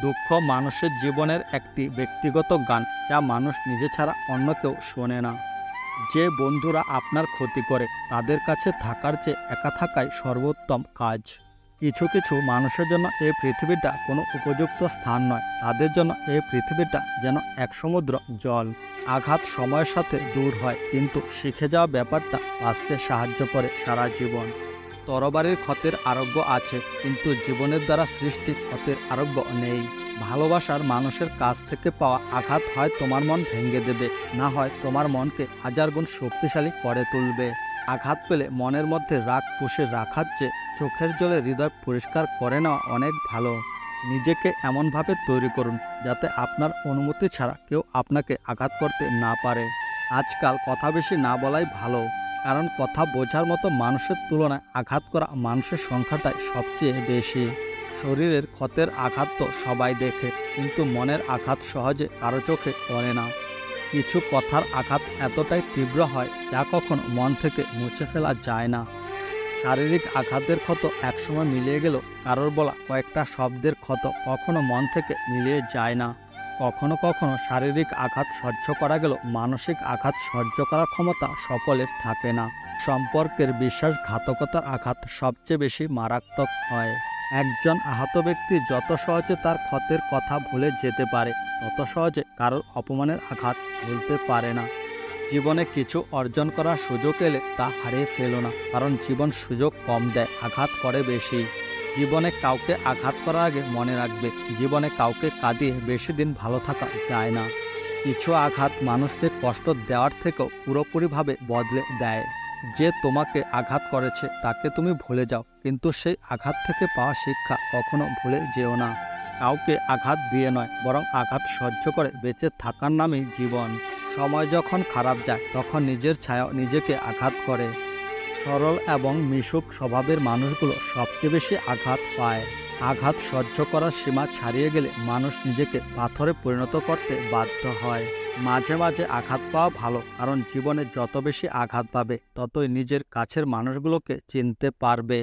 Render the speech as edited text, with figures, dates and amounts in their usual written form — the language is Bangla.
দুঃখ মানুষের জীবনের একটি ব্যক্তিগত গান, যা মানুষ নিজে ছাড়া অন্য কেউ শোনে না। যে বন্ধুরা আপনার ক্ষতি করে তাদের কাছে থাকার চেয়ে একা থাকাই সর্বোত্তম কাজ। কিছু কিছু মানুষের জন্য এই পৃথিবীটা কোনো উপযুক্ত স্থান নয়, তাদের জন্য এই পৃথিবীটা যেন এক সমুদ্র জল। আঘাত সময়ের সাথে দূর হয়, কিন্তু শিখে যাওয়া ব্যাপারটা বাঁচতে সাহায্য করে সারা জীবন। তরবারির ক্ষতের আরোগ্য আছে, কিন্তু জীবনের দ্বারা সৃষ্টি ক্ষতের আরোগ্য নেই। ভালোবাসার মানুষের কাছ থেকে পাওয়া আঘাত হয় তোমার মন ভেঙে দেবে, না হয় তোমার মনকে হাজার গুণ শক্তিশালী করে তুলবে। আঘাত পেলে মনের মধ্যে রাগ পুষে রাখার চেয়ে চোখের জলে হৃদয় পরিষ্কার করে নেওয়া অনেক ভালো। নিজেকে এমনভাবে তৈরি করুন যাতে আপনার অনুমতি ছাড়া কেউ আপনাকে আঘাত করতে না পারে। আজকাল কথা বেশি না বলাই ভালো, কারণ কথা বোঝার মতো মানুষের তুলনায় আঘাত করা মানুষের সংখ্যাটাই সবচেয়ে বেশি। শরীরের ক্ষতের আঘাত তো সবাই দেখে, কিন্তু মনের আঘাত সহজে কারো চোখে পড়ে না। কিছু কথার আঘাত এতটাই তীব্র হয় যা কখনো মন থেকে মুছে ফেলা যায় না। শারীরিক আঘাতের ক্ষত একসময় মিলিয়ে গেল, কারোর বলা কয়েকটা শব্দের ক্ষত কখনো মন থেকে মিলিয়ে যায় না। কখনো কখনো শারীরিক আঘাত সহ্য করা গেল, মানসিক আঘাত সহ্য করার ক্ষমতা সকলের থাকে না। সম্পর্কের বিশ্বাসঘাতকতার আঘাত সবচেয়ে বেশি মারাত্মক হয়। একজন আহত ব্যক্তি যত সহজে তার ক্ষতের কথা ভুলে যেতে পারে, তত সহজে কারোর অপমানের আঘাত ভুলতে পারে না। জীবনে কিছু অর্জন করার সুযোগ এলে তা হারিয়ে ফেলো না, কারণ জীবন সুযোগ কম দেয়, আঘাত করে বেশি। জীবনে কাউকে আঘাত করার আগে মনে রাখবে, জীবনে কাউকে কাঁদিয়ে বেশি দিন ভালো থাকা যায় না। কিছু আঘাত মানুষকে কষ্ট দেওয়ার থেকেও পুরোপুরিভাবে বদলে দেয়। যে তোমাকে আঘাত করেছে তাকে তুমি ভুলে যাও, কিন্তু সেই আঘাত থেকে পাওয়া শিক্ষা কখনো ভুলে যেও না। কাউকে আঘাত দিয়ে নয়, বরং আঘাত সহ্য করে বেঁচে থাকার নামই জীবন। সময় যখন খারাপ যায়, তখন নিজের ছায়া নিজেকে আঘাত করে। সরল এবং মিশুক স্বভাবের মানুষগুলো সবচেয়ে বেশি আঘাত পায়। আঘাত সহ্য করার সীমা ছাড়িয়ে গেলে মানুষ নিজেকে পাথরে পরিণত করতে বাধ্য হয়। মাঝে মাঝে আঘাত পাওয়া ভালো, কারণ জীবনে যত বেশি আঘাত পাবে ততই নিজের কাছের মানুষগুলোকে চিনতে পারবে।